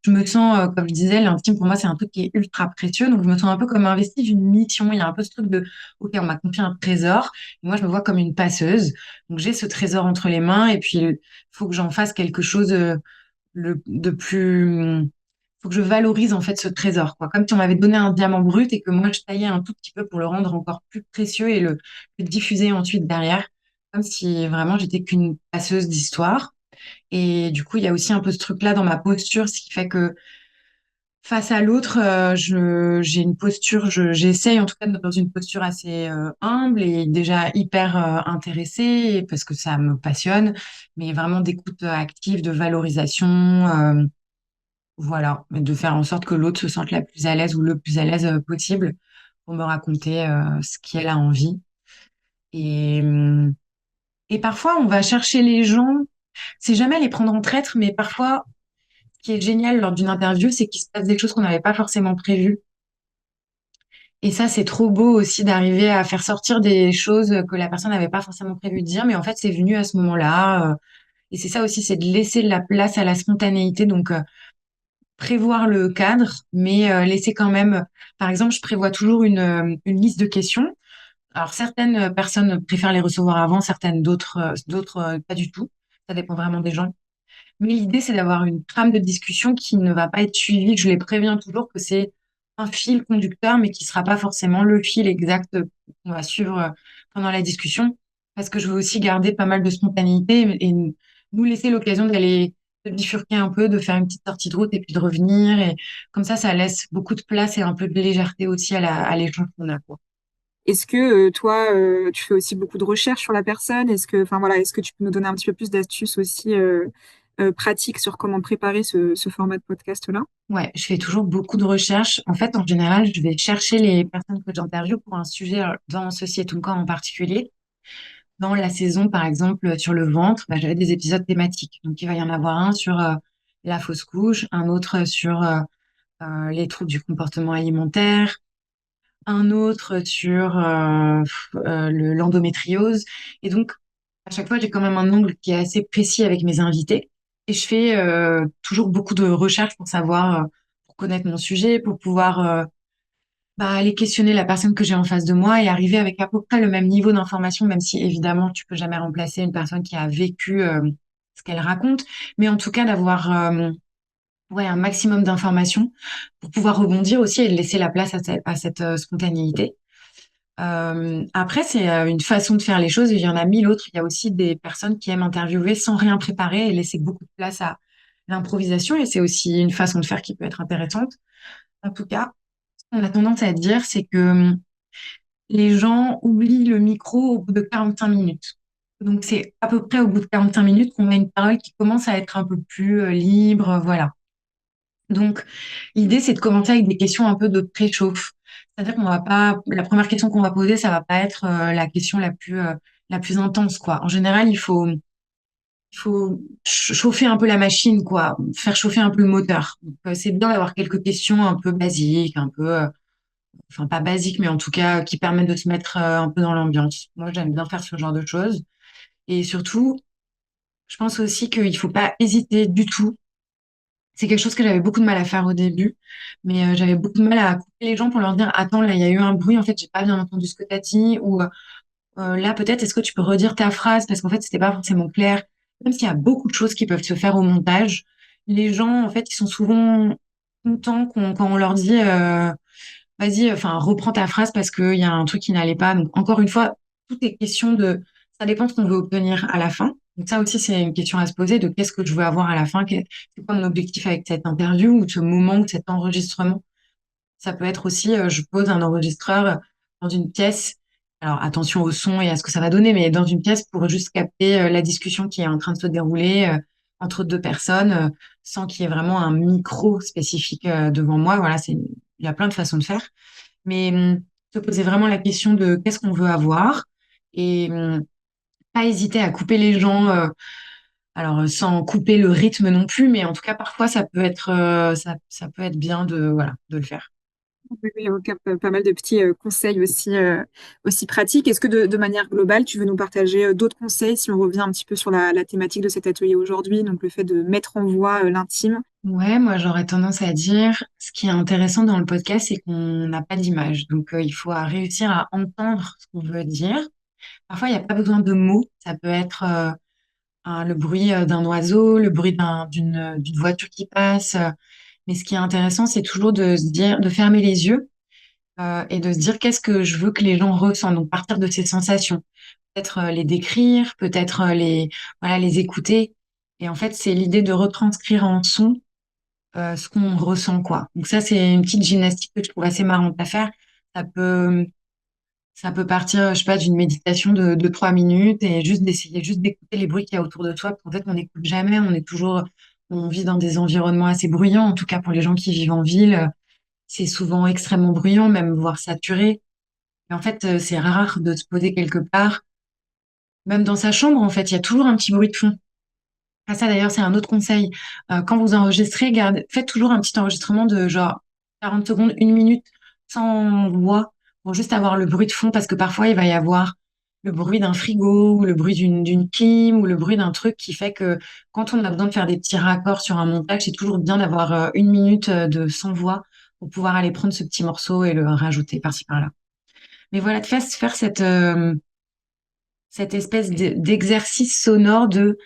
je me sens, comme je disais, l'intime pour moi, c'est un truc qui est ultra précieux. Donc, je me sens un peu comme investie d'une mission. Il y a un peu ce truc de, OK, on m'a confié un trésor. Et moi, je me vois comme une passeuse. Donc, j'ai ce trésor entre les mains et puis il faut que j'en fasse quelque chose de plus. Faut que je valorise en fait ce trésor, quoi. Comme si on m'avait donné un diamant brut et que moi, je taillais un tout petit peu pour le rendre encore plus précieux et le diffuser ensuite derrière. Comme si vraiment j'étais qu'une passeuse d'histoire. Et du coup, il y a aussi un peu ce truc-là dans ma posture, ce qui fait que face à l'autre, j'ai une posture, j'essaye en tout cas d'être dans une posture assez humble et déjà hyper intéressée parce que ça me passionne, mais vraiment d'écoute active, de valorisation, voilà, et de faire en sorte que l'autre se sente la plus à l'aise ou le plus à l'aise possible pour me raconter ce qu'elle a envie. Et, hum, et parfois, on va chercher les gens, c'est jamais les prendre en traître, mais parfois qui est génial lors d'une interview, c'est qu'il se passe des choses qu'on n'avait pas forcément prévues. Et ça, c'est trop beau aussi d'arriver à faire sortir des choses que la personne n'avait pas forcément prévu de dire, mais en fait, c'est venu à ce moment-là. Et c'est ça aussi, c'est de laisser de la place à la spontanéité. Donc, prévoir le cadre, mais laisser quand même, par exemple, je prévois toujours une liste de questions. Alors, certaines personnes préfèrent les recevoir avant, certaines d'autres pas du tout. Ça dépend vraiment des gens. Mais l'idée, c'est d'avoir une trame de discussion qui ne va pas être suivie. Je les préviens toujours que c'est un fil conducteur, mais qui sera pas forcément le fil exact qu'on va suivre pendant la discussion, parce que je veux aussi garder pas mal de spontanéité et nous laisser l'occasion d'aller se bifurquer un peu, de faire une petite sortie de route et puis de revenir. Et comme ça laisse beaucoup de place et un peu de légèreté aussi à l'échange qu'on a, quoi. Est-ce que toi, tu fais aussi beaucoup de recherches sur la personne? Enfin voilà, est-ce que tu peux nous donner un petit peu plus d'astuces aussi pratiques sur comment préparer ce format de podcast-là? Ouais, je fais toujours beaucoup de recherches. En fait, en général, je vais chercher les personnes que j'interviewe pour un sujet dans Société Ton en particulier. Dans la saison, par exemple, sur le ventre, bah, j'avais des épisodes thématiques. Donc, il va y en avoir un sur la fausse couche, un autre sur les troubles du comportement alimentaire, un autre sur l'endométriose. Et donc, à chaque fois, j'ai quand même un angle qui est assez précis avec mes invités. Et je fais toujours beaucoup de recherches pour savoir, pour connaître mon sujet, pour pouvoir aller questionner la personne que j'ai en face de moi et arriver avec à peu près le même niveau d'information, même si évidemment, tu peux jamais remplacer une personne qui a vécu ce qu'elle raconte, mais en tout cas d'avoir ouais, un maximum d'informations pour pouvoir rebondir aussi et laisser la place à cette spontanéité. Après, c'est une façon de faire les choses. Il y en a mille autres. Il y a aussi des personnes qui aiment interviewer sans rien préparer et laisser beaucoup de place à l'improvisation. Et c'est aussi une façon de faire qui peut être intéressante. En tout cas, ce qu'on a tendance à dire, c'est que les gens oublient le micro au bout de 45 minutes. Donc, c'est à peu près au bout de 45 minutes qu'on a une parole qui commence à être un peu plus libre. Voilà. Donc, l'idée, c'est de commencer avec des questions un peu de préchauffe. C'est-à-dire qu'on va pas, la première question qu'on va poser, ça va pas être la question la plus intense, quoi. En général, il faut chauffer un peu la machine, quoi. Faire chauffer un peu le moteur. Donc, c'est bien d'avoir quelques questions un peu basiques, un peu, enfin, pas basiques, mais en tout cas, qui permettent de se mettre un peu dans l'ambiance. Moi, j'aime bien faire ce genre de choses. Et surtout, je pense aussi qu'il faut pas hésiter du tout. C'est quelque chose que j'avais beaucoup de mal à faire au début, mais j'avais beaucoup de mal à couper les gens pour leur dire, attends, là, il y a eu un bruit, en fait, j'ai pas bien entendu ce que tu as dit, ou là, peut-être, est-ce que tu peux redire ta phrase parce qu'en fait, c'était pas forcément clair. Même s'il y a beaucoup de choses qui peuvent se faire au montage, les gens, en fait, ils sont souvent contents quand on leur dit, vas-y, enfin, reprends ta phrase parce qu'il y a un truc qui n'allait pas. Donc, encore une fois, tout est question de, ça dépend de ce qu'on veut obtenir à la fin. Donc, ça aussi, c'est une question à se poser de qu'est-ce que je veux avoir à la fin, c'est quoi mon objectif avec cette interview ou ce moment ou cet enregistrement. Ça peut être aussi, je pose un enregistreur dans une pièce. Alors attention au son et à ce que ça va donner, mais dans une pièce pour juste capter la discussion qui est en train de se dérouler entre deux personnes, sans qu'il y ait vraiment un micro spécifique devant moi. Voilà, il y a plein de façons de faire. Mais se poser vraiment la question de qu'est-ce qu'on veut avoir et pas hésiter à couper les gens. Alors sans couper le rythme non plus, mais en tout cas parfois ça peut être bien de voilà de le faire. Oui, oui, ok, pas mal de petits conseils aussi, aussi pratiques. Est-ce que de manière globale, tu veux nous partager d'autres conseils si on revient un petit peu sur la thématique de cet atelier aujourd'hui, donc le fait de mettre en voix l'intime? Ouais, moi j'aurais tendance à dire, ce qui est intéressant dans le podcast, c'est qu'on n'a pas d'image. Donc il faut réussir à entendre ce qu'on veut dire. Parfois, il n'y a pas besoin de mots. Ça peut être le bruit d'un oiseau, le bruit d'une voiture qui passe. Mais ce qui est intéressant, c'est toujours de se dire, de fermer les yeux et de se dire qu'est-ce que je veux que les gens ressentent. Donc partir de ces sensations. Peut-être les décrire, peut-être voilà, les écouter. Et en fait, c'est l'idée de retranscrire en son ce qu'on ressent, quoi. Donc ça, c'est une petite gymnastique que je trouve assez marrante à faire. Ça peut, ça peut partir, je sais pas, d'une méditation de 3 minutes et juste d'essayer juste d'écouter les bruits qu'il y a autour de toi. En fait, on n'écoute jamais, on vit dans des environnements assez bruyants. En tout cas, pour les gens qui vivent en ville, c'est souvent extrêmement bruyant, même voire saturé. Et en fait, c'est rare de se poser quelque part. Même dans sa chambre, en fait, il y a toujours un petit bruit de fond. Ah, ça d'ailleurs, c'est un autre conseil. Quand vous enregistrez, faites toujours un petit enregistrement de genre 40 secondes, 1 minute, sans voix, pour juste avoir le bruit de fond, parce que parfois il va y avoir le bruit d'un frigo, ou le bruit d'une clim, ou le bruit d'un truc qui fait que quand on a besoin de faire des petits raccords sur un montage, c'est toujours bien d'avoir 1 minute de sans voix pour pouvoir aller prendre ce petit morceau et le rajouter par-ci par-là. Mais voilà, de faire cette espèce d'exercice sonore de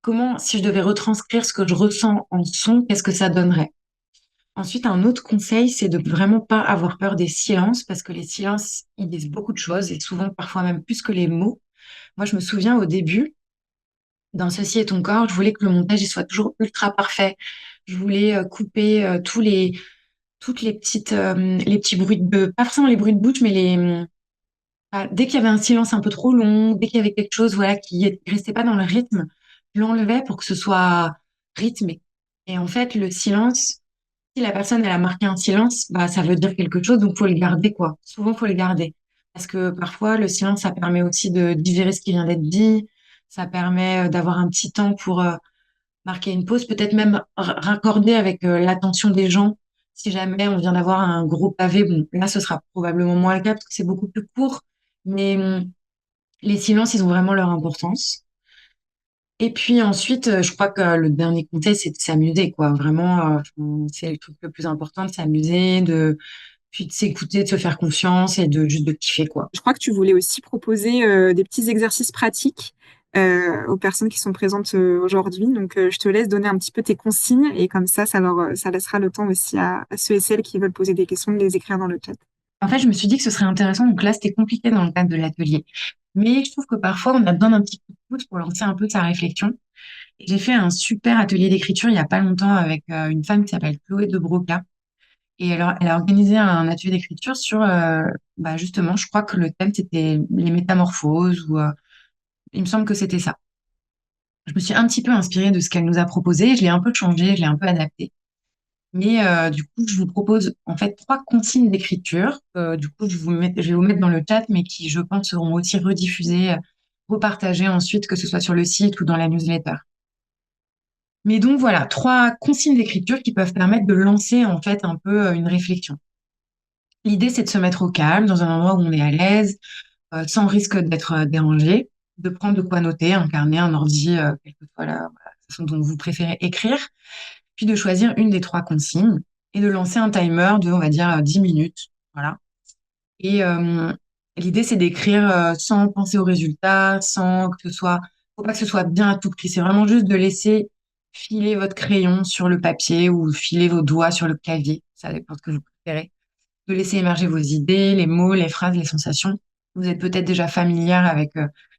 comment, si je devais retranscrire ce que je ressens en son, qu'est-ce que ça donnerait? Ensuite, un autre conseil, c'est de vraiment pas avoir peur des silences, parce que les silences, ils disent beaucoup de choses, et souvent, parfois même plus que les mots. Moi, je me souviens au début, dans Ceci est ton corps, je voulais que le montage il soit toujours ultra parfait. Je voulais couper toutes les petits bruits pas forcément les bruits de bouche, mais dès qu'il y avait un silence un peu trop long, dès qu'il y avait quelque chose, voilà, qui restait pas dans le rythme, je l'enlevais pour que ce soit rythmé. Et en fait, le silence, si la personne, elle a marqué un silence, bah, ça veut dire quelque chose, donc faut le garder, quoi. Souvent, faut le garder. Parce que parfois, le silence, ça permet aussi de digérer ce qui vient d'être dit. Ça permet d'avoir un petit temps pour marquer une pause, peut-être même raccorder avec l'attention des gens. Si jamais on vient d'avoir un gros pavé, bon, là, ce sera probablement moins le cas parce que c'est beaucoup plus court. Mais les silences, ils ont vraiment leur importance. Et puis ensuite, je crois que le dernier conseil, c'est de s'amuser, quoi. Vraiment, c'est le truc le plus important, de s'amuser, puis de s'écouter, de se faire confiance et de juste de kiffer, quoi. Je crois que tu voulais aussi proposer des petits exercices pratiques aux personnes qui sont présentes aujourd'hui. Donc, je te laisse donner un petit peu tes consignes et comme ça laissera le temps aussi à ceux et celles qui veulent poser des questions de les écrire dans le chat. En fait, je me suis dit que ce serait intéressant. Donc là, c'était compliqué dans le cadre de l'atelier. Mais je trouve que parfois, on a besoin d'un petit coup de pouce pour lancer un peu sa réflexion. Et j'ai fait un super atelier d'écriture il y a pas longtemps avec une femme qui s'appelle Chloé de Broca. Et elle a organisé un atelier d'écriture sur, bah justement, je crois que le thème, c'était les métamorphoses, ou il me semble que c'était ça. Je me suis un petit peu inspirée de ce qu'elle nous a proposé. Je l'ai un peu changé, je l'ai un peu adapté. Mais du coup, je vous propose en fait 3 consignes d'écriture. Du coup, je vais vous mettre dans le chat, mais qui, je pense, seront aussi rediffusées, repartagées ensuite, que ce soit sur le site ou dans la newsletter. Mais donc voilà, 3 consignes d'écriture qui peuvent permettre de lancer en fait un peu une réflexion. L'idée, c'est de se mettre au calme, dans un endroit où on est à l'aise, sans risque d'être dérangé, de prendre de quoi noter, un carnet, un ordi, quelle que soit la façon dont vous préférez écrire, puis de choisir une des 3 consignes et de lancer un timer de, on va dire, 10 minutes. Voilà. Et l'idée, c'est d'écrire sans penser au résultat, sans que ce soit, faut pas que ce soit bien à tout prix. C'est vraiment juste de laisser filer votre crayon sur le papier ou filer vos doigts sur le clavier. Ça dépend de ce que vous préférez. De laisser émerger vos idées, les mots, les phrases, les sensations. Vous êtes peut-être déjà familière avec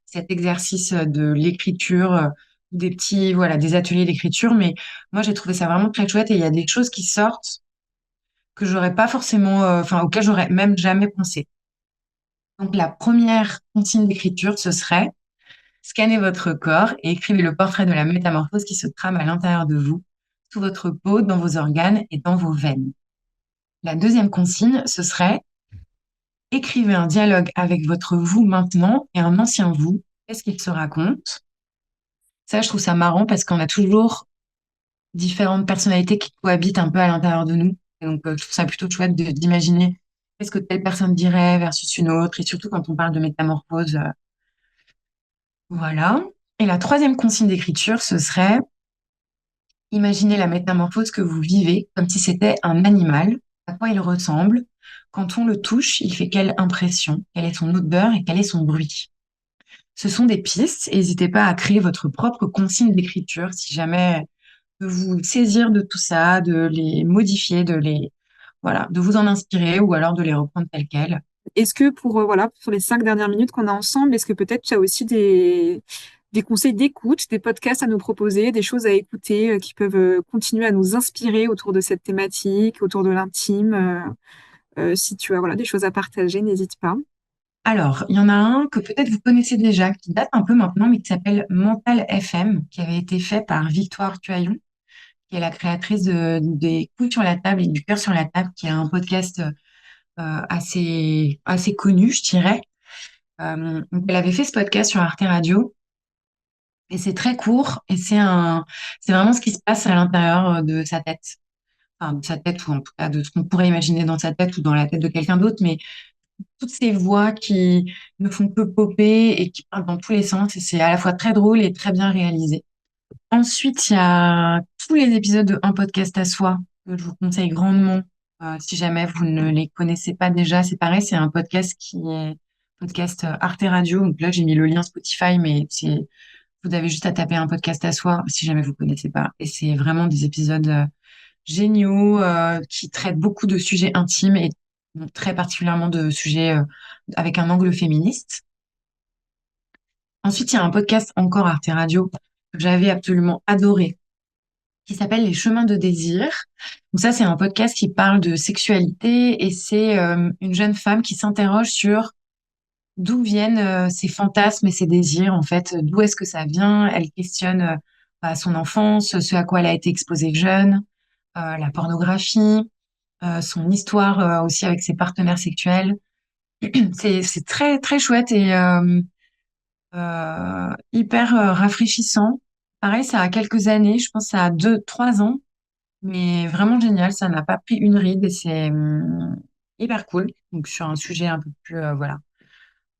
cet exercice de l'écriture, des petits, voilà, des ateliers d'écriture, mais moi, j'ai trouvé ça vraiment très chouette et il y a des choses qui sortent que j'aurais pas forcément, enfin, auxquelles j'aurais même jamais pensé. Donc, la première consigne d'écriture, ce serait scannez votre corps et écrivez le portrait de la métamorphose qui se trame à l'intérieur de vous, sous votre peau, dans vos organes et dans vos veines. La deuxième consigne, ce serait écrivez un dialogue avec votre vous maintenant et un ancien vous. Qu'est-ce qu'il se raconte? Ça, je trouve ça marrant parce qu'on a toujours différentes personnalités qui cohabitent un peu à l'intérieur de nous. Et donc, je trouve ça plutôt chouette d'imaginer qu'est-ce que telle personne dirait versus une autre, et surtout quand on parle de métamorphose. Voilà. Et la troisième consigne d'écriture, ce serait imaginez la métamorphose que vous vivez comme si c'était un animal, à quoi il ressemble. Quand on le touche, il fait quelle impression, quelle est son odeur et quel est son bruit. Ce sont des pistes. N'hésitez pas à créer votre propre consigne d'écriture si jamais de vous saisir de tout ça, de les modifier, voilà, de vous en inspirer ou alors de les reprendre telles quelles. Est-ce que voilà, pour les 5 dernières minutes qu'on a ensemble, est-ce que peut-être tu as aussi des conseils d'écoute, des podcasts à nous proposer, des choses à écouter qui peuvent continuer à nous inspirer autour de cette thématique, autour de l'intime si tu as voilà, des choses à partager, n'hésite pas. Alors, il y en a un que peut-être vous connaissez déjà, qui date un peu maintenant, mais qui s'appelle Mental FM, qui avait été fait par Victoire Tuaillon, qui est la créatrice des Couilles sur la table et du cœur sur la table, qui est un podcast assez connu, je dirais. Donc elle avait fait ce podcast sur Arte Radio et c'est très court et c'est vraiment ce qui se passe à l'intérieur de sa tête. Enfin, de sa tête ou en tout cas de ce qu'on pourrait imaginer dans sa tête ou dans la tête de quelqu'un d'autre, mais toutes ces voix qui ne font que popper et qui parlent dans tous les sens et c'est à la fois très drôle et très bien réalisé. Ensuite, il y a tous les épisodes de Un podcast à soi que je vous conseille grandement. Si jamais vous ne les connaissez pas déjà, c'est pareil, c'est un podcast qui est podcast Arte Radio. Donc là, j'ai mis le lien Spotify, mais vous avez juste à taper Un podcast à soi si jamais vous connaissez pas. Et c'est vraiment des épisodes géniaux qui traitent beaucoup de sujets intimes et très particulièrement de sujets avec un angle féministe. Ensuite, il y a un podcast encore Arte Radio que j'avais absolument adoré qui s'appelle Les chemins de désir. Donc ça, c'est un podcast qui parle de sexualité et c'est une jeune femme qui s'interroge sur d'où viennent ses fantasmes et ses désirs, en fait, d'où est-ce que ça vient. Elle questionne son enfance, ce à quoi elle a été exposée jeune, la pornographie, son histoire aussi avec ses partenaires sexuels. C'est très, très chouette et hyper rafraîchissant. Pareil, ça a quelques années, je pense que ça a 2, 3 ans. Mais vraiment génial, ça n'a pas pris une ride et c'est hyper cool. Donc sur un sujet un peu plus voilà,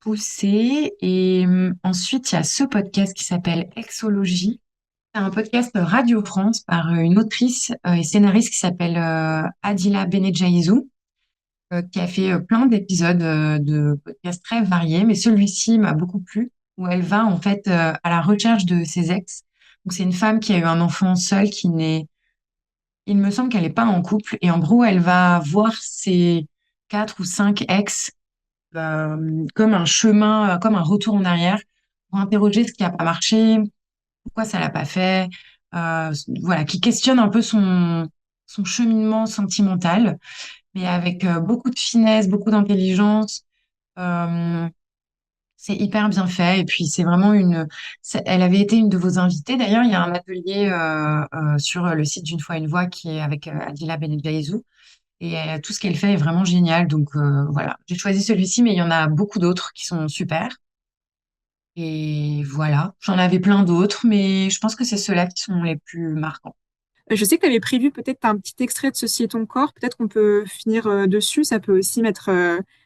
poussé. Et ensuite, il y a ce podcast qui s'appelle Exologie. C'est un podcast Radio France par une autrice et scénariste qui s'appelle Adila Benedjaïzou, qui a fait plein d'épisodes de podcasts très variés. Mais celui-ci m'a beaucoup plu, où elle va en fait à la recherche de ses ex. Donc c'est une femme qui a eu un enfant seul, qui n'est il me semble qu'elle n'est pas en couple et en gros, elle va voir ses 4 ou 5 ex comme un chemin, comme un retour en arrière pour interroger ce qui n'a pas marché, pourquoi ça l'a pas fait, voilà, qui questionne un peu son cheminement sentimental, mais avec beaucoup de finesse, beaucoup d'intelligence. Euh, c'est hyper bien fait et puis c'est vraiment elle avait été une de vos invitées. D'ailleurs, il y a un atelier sur le site d'Une fois une voix qui est avec Adila Benedjaïzou et tout ce qu'elle fait est vraiment génial. Donc voilà, j'ai choisi celui-ci, mais il y en a beaucoup d'autres qui sont super. Et voilà, j'en avais plein d'autres, mais je pense que c'est ceux-là qui sont les plus marquants. Je sais que tu avais prévu peut-être un petit extrait de Ceci est ton corps. Peut-être qu'on peut finir dessus. Ça peut aussi mettre,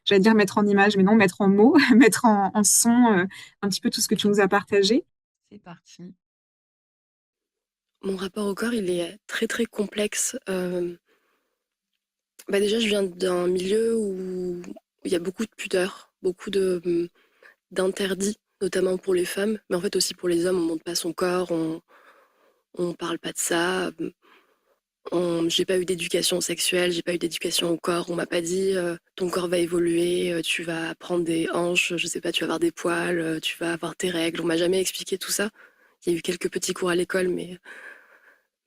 j'allais dire mettre en image, mais non, mettre en mots, mettre en son un petit peu tout ce que tu nous as partagé. C'est parti. Mon rapport au corps, il est très très complexe. Déjà, je viens d'un milieu où il y a beaucoup de pudeur, beaucoup d'interdits, notamment pour les femmes, mais en fait aussi pour les hommes. On montre pas son corps, on parle pas de ça. J'ai pas eu d'éducation sexuelle, j'ai pas eu d'éducation au corps. On m'a pas dit ton corps va évoluer, tu vas prendre des hanches, je sais pas, tu vas avoir des poils, tu vas avoir tes règles. On m'a jamais expliqué tout ça. Il y a eu quelques petits cours à l'école,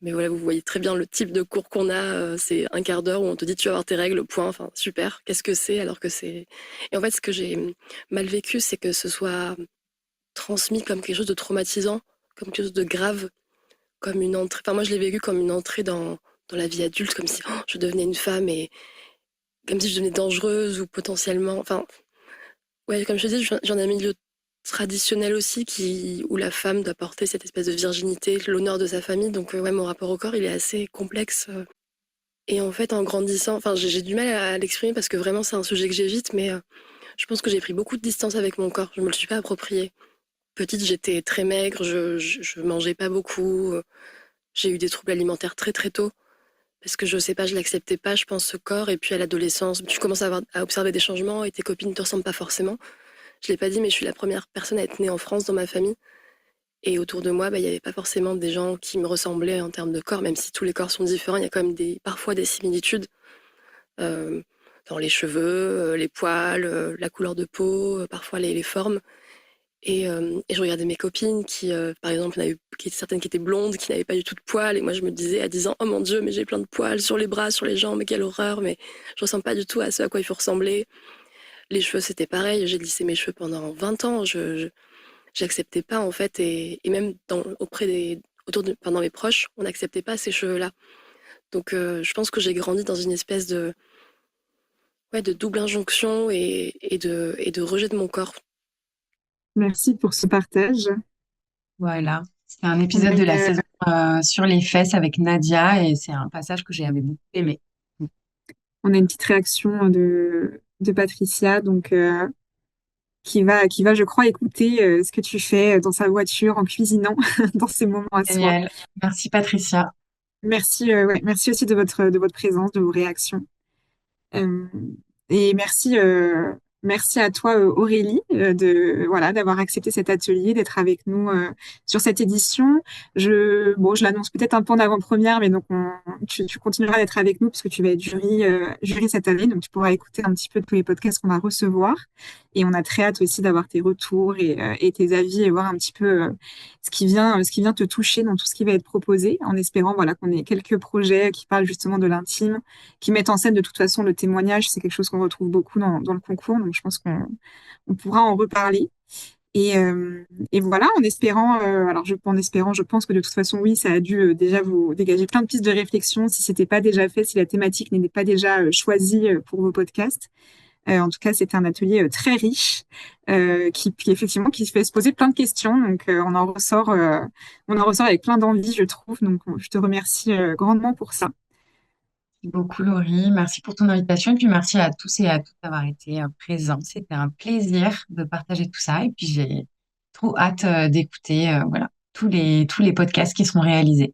Mais voilà, vous voyez très bien le type de cours qu'on a. C'est un quart d'heure où on te dit tu vas avoir tes règles, point. Enfin, super. Qu'est-ce que c'est alors que c'est... Et en fait, ce que j'ai mal vécu, c'est que ce soit transmis comme quelque chose de traumatisant, comme quelque chose de grave, comme une entrée. Enfin, moi, je l'ai vécu comme une entrée dans la vie adulte, comme si je devenais une femme et comme si je devenais dangereuse ou potentiellement. Enfin, ouais, comme je te dis, j'en ai un milieu traditionnel aussi où la femme doit porter cette espèce de virginité, l'honneur de sa famille. Donc, ouais, mon rapport au corps, il est assez complexe. Et en fait, en grandissant, enfin, j'ai du mal à l'exprimer parce que vraiment, c'est un sujet que j'évite, mais je pense que j'ai pris beaucoup de distance avec mon corps. Je me le suis pas approprié. Petite, j'étais très maigre, je mangeais pas beaucoup. J'ai eu des troubles alimentaires très très tôt parce que je sais pas, je l'acceptais pas, je pense, ce corps. Et puis à l'adolescence, tu commences à observer des changements et tes copines ne te ressemblent pas forcément. Je l'ai pas dit, mais je suis la première personne à être née en France dans ma famille. Et autour de moi, il y avait pas forcément des gens qui me ressemblaient en termes de corps, même si tous les corps sont différents, il y a quand même parfois des similitudes euh, dans les cheveux, les poils, la couleur de peau, parfois les formes. Et je regardais mes copines qui, par exemple, certaines qui étaient blondes, qui n'avaient pas du tout de poils. Et moi, je me disais à 10 ans, oh mon Dieu, mais j'ai plein de poils sur les bras, sur les jambes, mais quelle horreur. Mais je ressemble pas du tout à ce à quoi il faut ressembler. Les cheveux, c'était pareil. J'ai lissé mes cheveux pendant 20 ans. J'acceptais pas, en fait. Et même pendant mes proches, on n'acceptait pas ces cheveux-là. Donc, je pense que j'ai grandi dans une espèce de double injonction et de rejet de mon corps. Merci pour ce partage. Voilà. C'est un On a épisode de la une, saison sur les fesses avec Nadia et c'est un passage que j'avais beaucoup aimé. on a une petite réaction de Patricia, donc qui va, je crois, écouter ce que tu fais dans sa voiture en cuisinant dans ces moments à soi. Génial. Merci Patricia. Merci, ouais, merci aussi de votre présence, de vos réactions. Euh, et merci à toi, Aurélie, voilà, d'avoir accepté cet atelier, d'être avec nous sur cette édition. Je l'annonce peut-être un peu en avant-première, mais donc tu continueras d'être avec nous puisque tu vas être jury cette année, donc tu pourras écouter un petit peu tous les podcasts qu'on va recevoir. Et on a très hâte aussi d'avoir tes retours et tes avis et voir un petit peu ce qui vient te toucher dans tout ce qui va être proposé, en espérant voilà qu'on ait quelques projets qui parlent justement de l'intime qui mettent en scène de toute façon le témoignage. C'est quelque chose qu'on retrouve beaucoup dans le concours, donc je pense qu'on pourra en reparler. Et voilà, en espérant, je pense que de toute façon, oui, ça a dû déjà vous dégager plein de pistes de réflexion si c'était pas déjà fait, si la thématique n'était pas déjà choisie pour vos podcasts. En tout cas, c'était un atelier très riche qui effectivement qui se fait se poser plein de questions. Donc, on en ressort avec plein d'envie, je trouve. Donc, je te remercie grandement pour ça. Merci beaucoup Laurie. Merci pour ton invitation et puis merci à tous et à toutes d'avoir été présents. C'était un plaisir de partager tout ça et puis j'ai trop hâte d'écouter voilà, tous les podcasts qui seront réalisés.